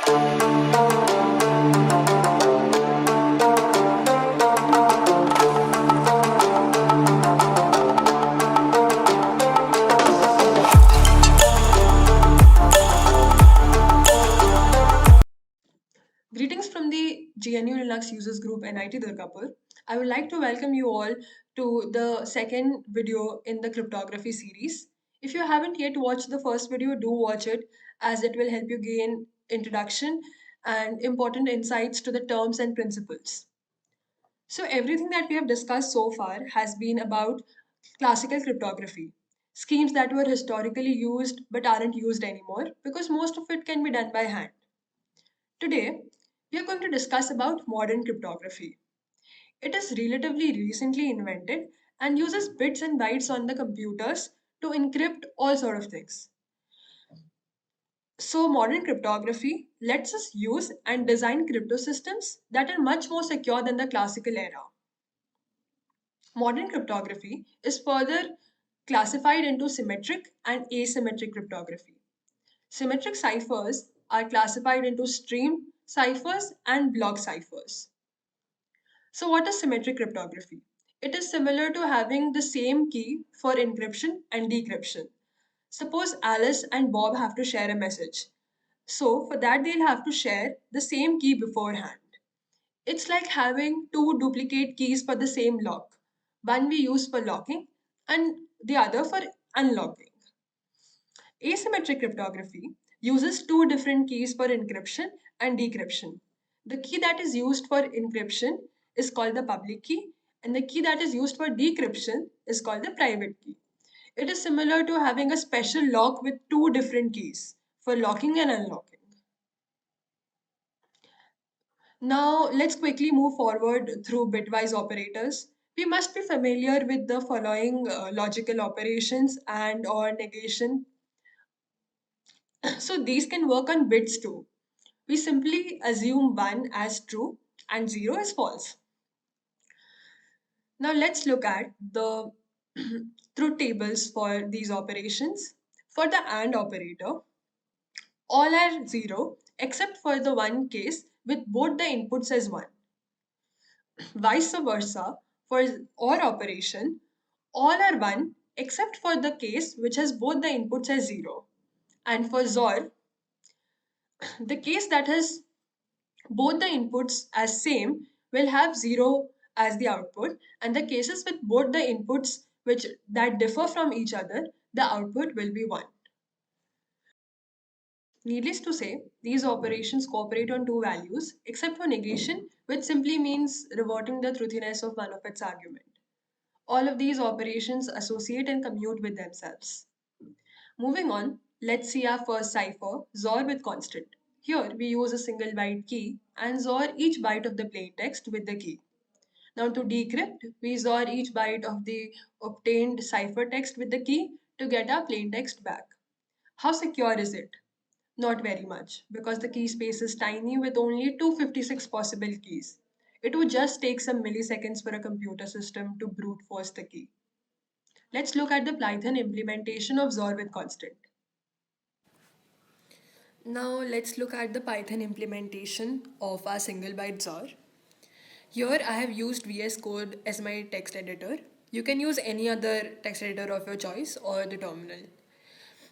Greetings from the GNU Linux Users Group NIT Durgapur. I would like to welcome you all to the second video in the cryptography series. If you haven't yet watched the first video, do watch it as it will help you gain introduction and important insights to the terms and principles. So everything that we have discussed so far has been about classical cryptography, schemes that were historically used but aren't used anymore because most of it can be done by hand. Today, we are going to discuss about modern cryptography. It is relatively recently invented and uses bits and bytes on the computers to encrypt all sort of things. So modern cryptography lets us use and design crypto systems that are much more secure than the classical era. Modern cryptography is further classified into symmetric and asymmetric cryptography. Symmetric ciphers are classified into stream ciphers and block ciphers. So, what is symmetric cryptography? It is similar to having the same key for encryption and decryption. Suppose Alice and Bob have to share a message. So, for that, they'll have to share the same key beforehand. It's like having two duplicate keys for the same lock. One we use for locking and the other for unlocking. Asymmetric cryptography uses two different keys for encryption and decryption. The key that is used for encryption is called the public key, and the key that is used for decryption is called the private key. It is similar to having a special lock with two different keys for locking and unlocking. Now, let's quickly move forward through bitwise operators. We must be familiar with the following logical operations and or negation. So these can work on bits too. We simply assume 1 as true and 0 as false. Now let's look at the truth tables for these operations. For the AND operator, all are 0 except for the one case with both the inputs as 1. Vice versa, for OR operation, all are 1 except for the case which has both the inputs as 0. And for XOR, the case that has both the inputs as same will have 0 as the output, and the cases with both the inputs which that differ from each other, the output will be 1. Needless to say, these operations cooperate on two values except for negation, which simply means reverting the truthiness of one of its argument. All of these operations associate and commute with themselves. Moving on, let's see our first cipher, XOR with constant. Here we use a single byte key and XOR each byte of the plain text with the key. Now to decrypt, we XOR each byte of the obtained cipher text with the key to get our plain text back. How secure is it? Not very much, because the key space is tiny with only 256 possible keys. It would just take some milliseconds for a computer system to brute force the key. Let's look at the Python implementation of XOR with constant. Now let's look at the Python implementation of our single byte XOR. Here I have used VS Code as my text editor. You can use any other text editor of your choice or the terminal.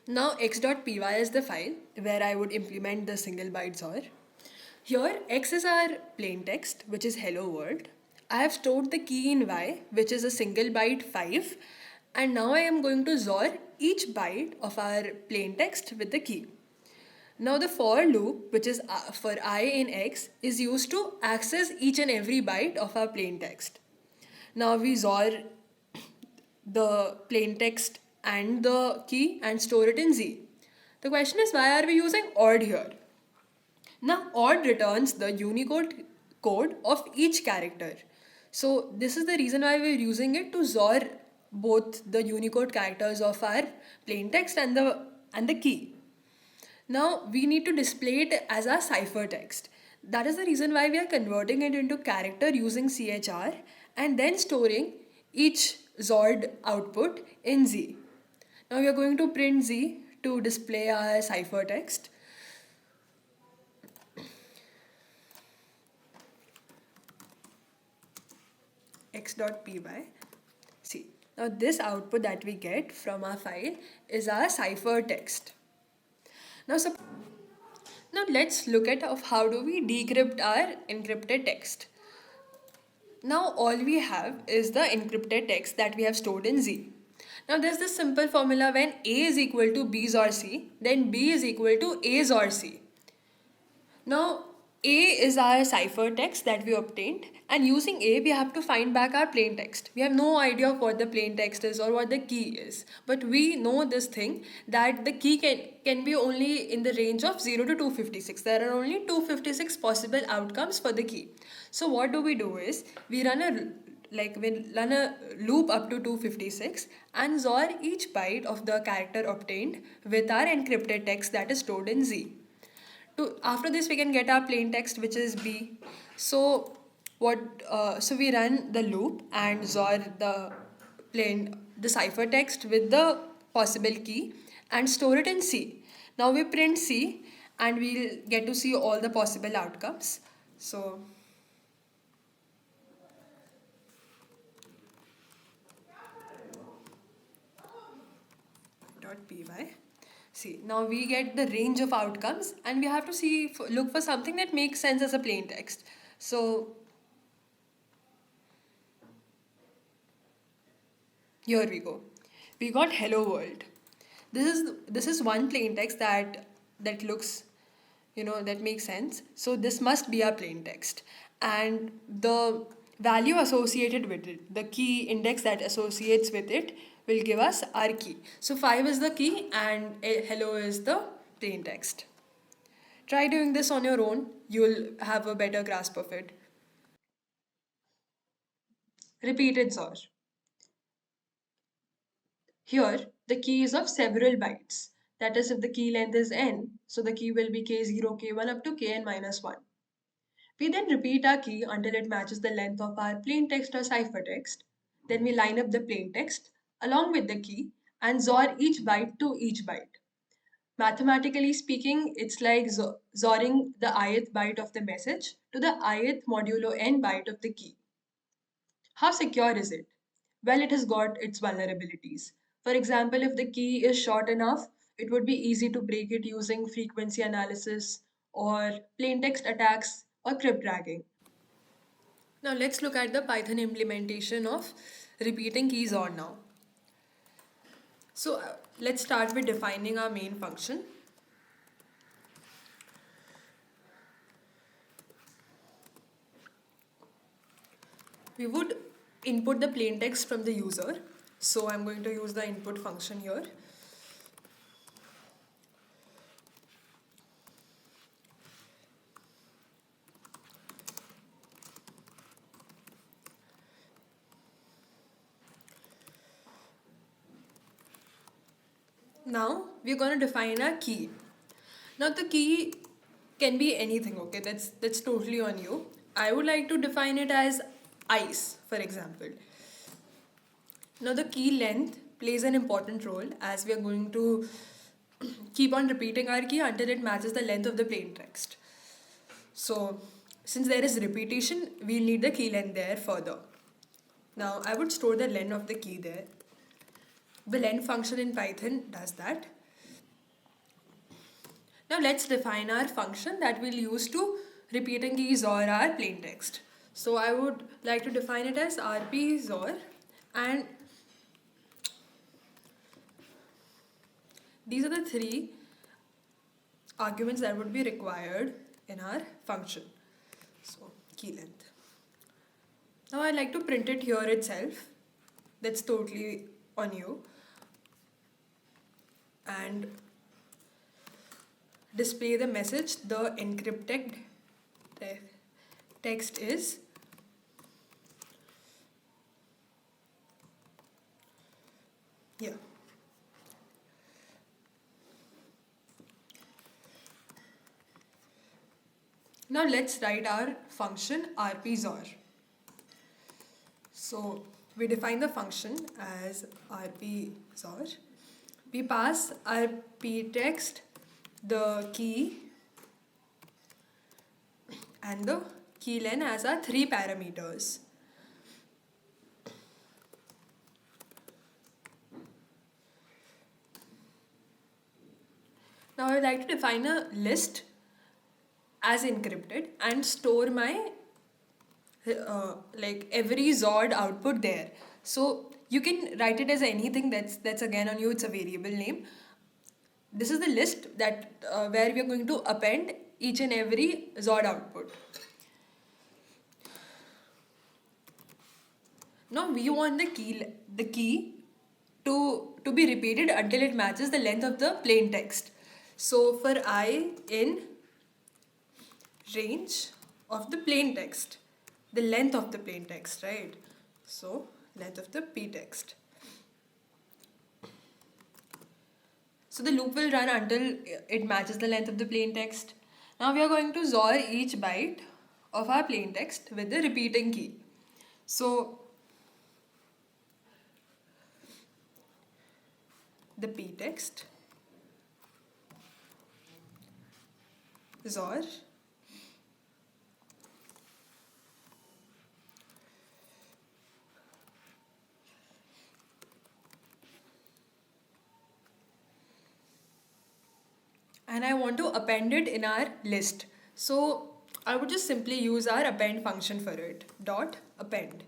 Now x.py is the file where I would implement the single byte XOR. Here x is our plain text, which is hello world. I have stored the key in y, which is a single byte 5, and now I am going to XOR each byte of our plain text with the key. Now the for loop, which is for I in x, is used to access each and every byte of our plain text. Now we XOR the plain text and the key and store it in Z. The question is, why are we using odd here? Now odd returns the Unicode code of each character. So this is the reason why we're using it to XOR both the Unicode characters of our plain text and the key. Now we need to display it as a ciphertext. That is the reason why we are converting it into character using CHR and then storing each XORed output in Z. Now we are going to print Z to display our ciphertext. text.py. See, now this output that we get from our file is our cipher text. Now, now let's look at of how do we decrypt our encrypted text. Now all we have is the encrypted text that we have stored in Z. Now there's this simple formula: when A is equal to B XOR C, then B is equal to A XOR C. Now A is our cipher text that we obtained, and using A we have to find back our plain text. We have no idea of what the plain text is or what the key is, but we know this thing that the key can be only in the range of 0 to 256. There are only 256 possible outcomes for the key. So what do is we run a loop up to 256 and XOR each byte of the character obtained with our encrypted text that is stored in Z. After this we can get our plain text, which is B. So we run the loop and XOR the cipher text with the possible key and store it in C. Now we print C and we'll get to see all the possible outcomes. So .py. See, now we get the range of outcomes and we have to look for something that makes sense as a plain text. So here we go. We got hello world. This is one plain text that looks, that makes sense. So this must be our plain text. And the value associated with it, the key index that associates with it, will give us our key. So 5 is the key and hello is the plain text. Try doing this on your own. You'll have a better grasp of it. Repeated XOR. Here, the key is of several bytes. That is, if the key length is n, so the key will be k0, k1 up to kn minus 1. We then repeat our key until it matches the length of our plain text or ciphertext. Then we line up the plain text along with the key and XOR each byte to each byte. Mathematically speaking, it's like XORing the ith byte of the message to the ith modulo n byte of the key. How secure is it? Well, it has got its vulnerabilities. For example, if the key is short enough, it would be easy to break it using frequency analysis or plaintext attacks or crypt dragging. Now let's look at the Python implementation of repeating keys or now. So let's start with defining our main function. We would input the plain text from the user. So I'm going to use the input function here. Now we're going to define a key. Now the key can be anything, okay? That's totally on you. I would like to define it as ice, for example. Now the key length plays an important role, as we are going to keep on repeating our key until it matches the length of the plain text. So since there is repetition, we'll need the key length there further. Now I would store the len of the key there. The len function in Python does that. Now let's define our function that we'll use to repeating keys or our plain text. So I would like to define it as rp XOR, and these are the 3 arguments that would be required in our function. So key length. Now I'd like to print it here itself. That's totally on you. And display the message. The encrypted text is here. Now let's write our function rp_XOR. So we define the function as rp_XOR. We pass rp text, the key, and the key len as our 3 parameters. Now I would like to define a list as encrypted and store my like every Zord output there. So you can write it as anything that's again on you. It's a variable name. This is the list that where we are going to append each and every Zord output. Now we want the key to be repeated until it matches the length of the plain text. So for I in range of the plain text, the length of the plain text, right? So length of the p text. So the loop will run until it matches the length of the plain text. Now we are going to XOR each byte of our plain text with the repeating key. So the p text XOR and I want to append it in our list. So I would just simply use our append function for it. Dot append.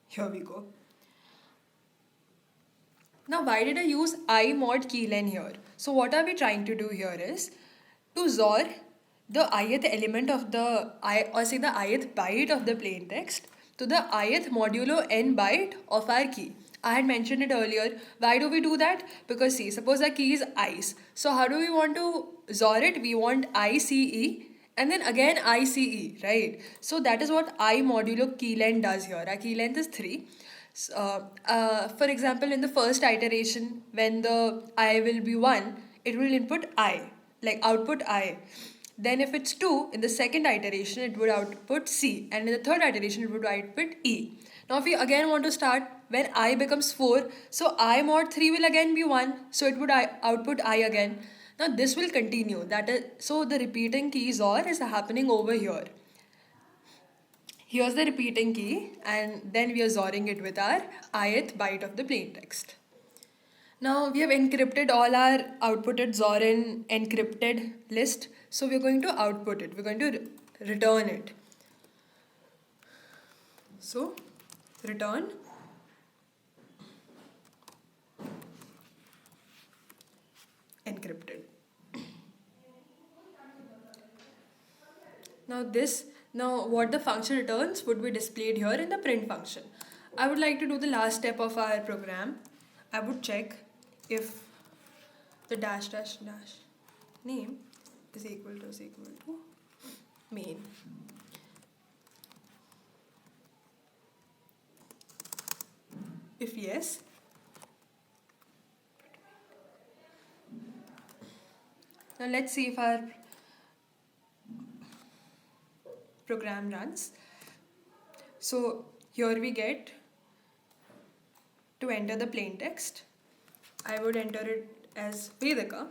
Here we go. Now why did I use I mod keylen here? So what are we trying to do here is to XOR the ith element of the I or say the ith byte of the plain text to the ith modulo n byte of our key. I had mentioned it earlier. Why do we do that? Because see, suppose our key is ice. So how do we want to XOR it? We want ICE and then again ICE, right? So that is what I modulo key length does here. Our key length is 3. For example, in the first iteration, when the I will be 1, it will input I, like output I. Then if it's 2, in the second iteration, it would output C. And in the third iteration, it would output E. Now if we again want to start when I becomes 4, so I mod 3 will again be 1. So it would output I again. Now this will continue. That is, so the repeating keys or is happening over here. Here's the repeating key and then we are XORing it with our ith byte of the plain text. Now we have encrypted all our outputted XOR in encrypted list. So we're going to output it. We're going to return it. So return encrypted. Now what the function returns would be displayed here in the print function. I would like to do the last step of our program. I would check if the dash dash dash name is equal to main. If yes, now let's see if our program runs. So here we get to enter the plain text. I would enter it as Vedika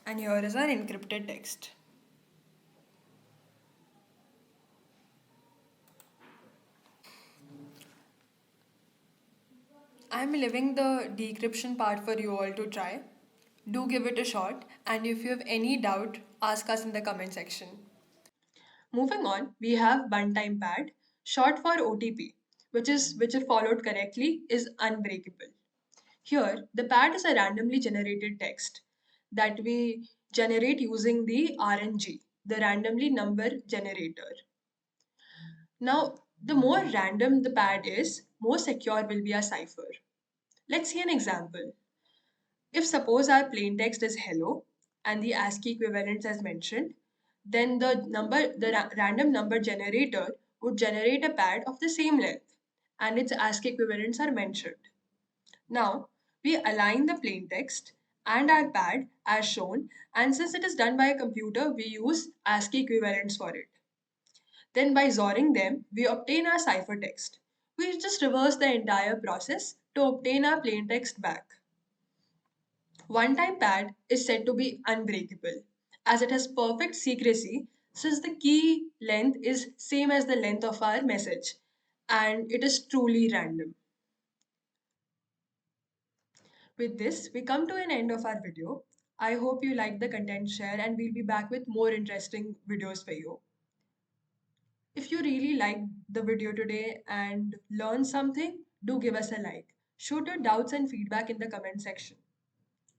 and here is our encrypted text. I'm leaving the decryption part for you all to try. Do give it a shot and if you have any doubt, ask us in the comment section. Moving on, we have one-time pad, short for OTP, which if followed correctly is unbreakable. Here, the pad is a randomly generated text that we generate using the RNG, the randomly number generator. Now, the more random the pad is, more secure will be our cipher. Let's see an example. If suppose our plain text is hello and the ASCII equivalents as mentioned, then the random number generator would generate a pad of the same length and its ASCII equivalents are mentioned. Now, we align the plain text and our pad as shown, and since it is done by a computer, we use ASCII equivalents for it. Then by XORing them, we obtain our ciphertext. We just reverse the entire process to obtain our plain text back. One-time pad is said to be unbreakable as it has perfect secrecy since the key length is same as the length of our message and it is truly random. With this, we come to an end of our video. I hope you liked the content share and we'll be back with more interesting videos for you. If you really liked the video today and learned something, do give us a like. Shoot your doubts and feedback in the comment section.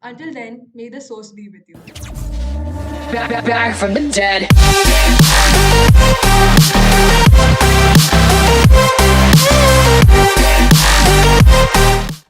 Until then, may the source be with you. Back from the dead.